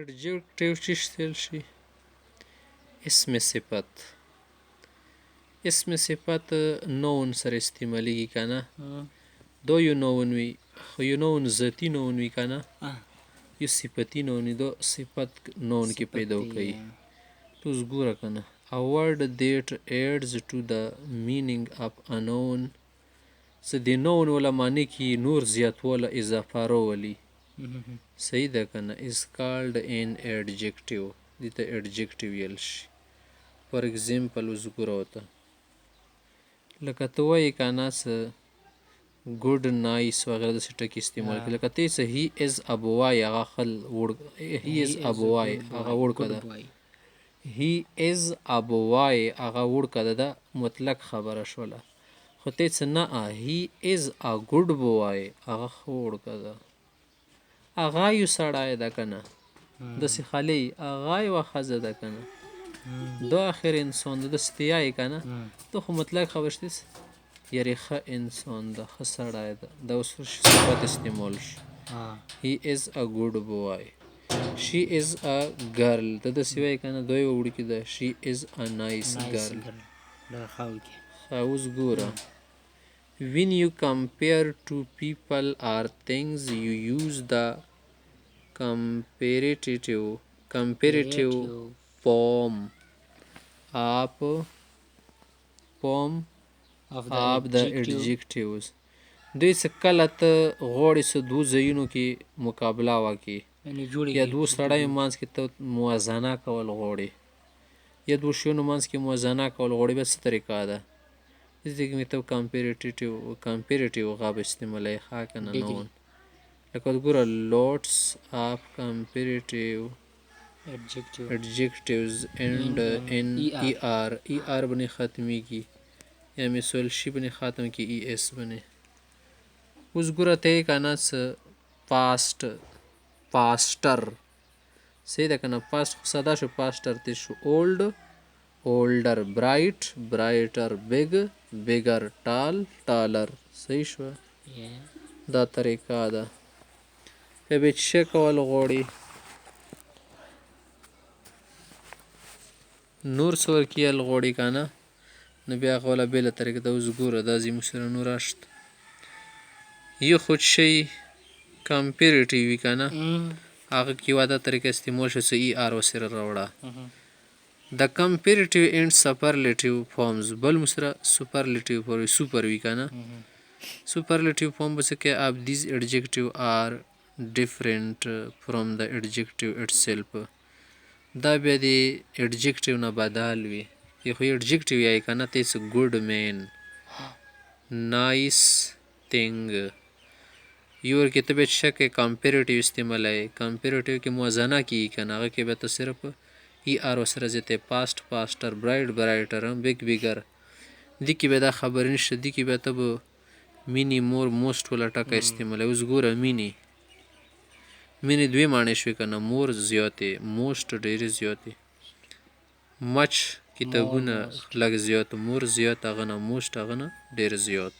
adjective چې شتل شي اسم صفت نون سره استعمالیږي که نه دا یو نون وي خو یو نون ذاتي نون وي که نه یو صفتي نون وي دا صفت نون کې پیدا کوي تو اوس ګوره که نه a word that adds to the meaning of a noun څه د نون ولا معنی کې نور زیاتواله اضافه راولي صحیح ده که نه is called an adjective دې ته adjective ویل شي فار اگزامپل اوس ګوره ورته لکه ته وایې که نه څه ګوډ نایس وغیره داسې ټکي استعمال کړي لکه ته څه هی از ا بوای هغه خل هی از ا بوای هغه وړکه ده هی از ا بوای هغه وړکه ده دا مطلق خبره شوله خو ته څه نه هی از ا ګوډ بوای هغه ښه وړکه ده هغه یو سړی ده که نه داسې خالي هغه یوه ښځه ده که نه دا آخر انسان ده داسې ته یایې که نه ته خو مطلق خبر شته یارې ښه انسان ده ښه سړی ده دا اوس صفت استعمال شو he is a good boy she is a girl ته داسې وایې که نه دا یوه وړکې ده she is a nice girl اوس ګوره when you compare two people or things you use the comparative form of the adjectives دوی څه کله ته غواړې څه دوو ځایونو کې مقابله وکړې یا دوو سړیو منځ کې ته موازنه کول غواړې یا دوو شیانو منځ کې موازنه کول غواړې بیا څه طریقه ده دې کې مې ته کمپیریټیو غاب استعمالوي ښه که نه نون لکه ګوره lots of comparative adjectives end in er باندې ختمیږي یا مثال شي باندې ختم کی es باندې اوس ګوره ته یې که نه څه پاسټر صحیح ده که نه پاست خو ساده شو پاسټر تېر شو اولډ اولډر برایټ برایټر بگ بگر ټال ټالر صحیح شوه دا طریقه ده که بیا چې څه کول غواړي نور څه ورکیل غواړي که نه نو بیا هغه والا بېله طریقه ده اوس ګوره دا زموږ سره نور شته یو خو شی کمپیریټیو وي که نه هغه کې یوه دا طریقه استعمال شو څه ای آر ورسره راوړه د کمپیریټیو اینډ سپرلیټیو فارمز بل مو سره سپرلیټیو فارم سوپر وي که نه سپرلیټیو فارم به څه کوي اف دیز ایڈجیکټیو آر ډفرنٹ فرام د ایڈجیکټیو اټسیلف دا بیا د ایڈجیکټیو نه بدل وي خو ایڈجیکټیو یې که نه ته یې څه ګوډ مین نایس تھنګ یو ورکې ته بیا چې څه کوې کمپیریټیو استعمالوي کمپیریټیو کې موازنه کېږي که نه هغه کې بیا ته صرف ای آر ورسره زیاتی پاست پاسټر برایټ برایټر بگ بگر دې کې بیا دا خبرې نشته دې کې بیا ته به مینی مور موسټ والا ټکه استعمالوي اوس ګوره مینی دوې معنی شوې که نه مور زیاتې موسټ ډېرې زیاتې مچ کتابونه لږ زیات مور زیات هغه نه موسټ هغه نه ډېر زیات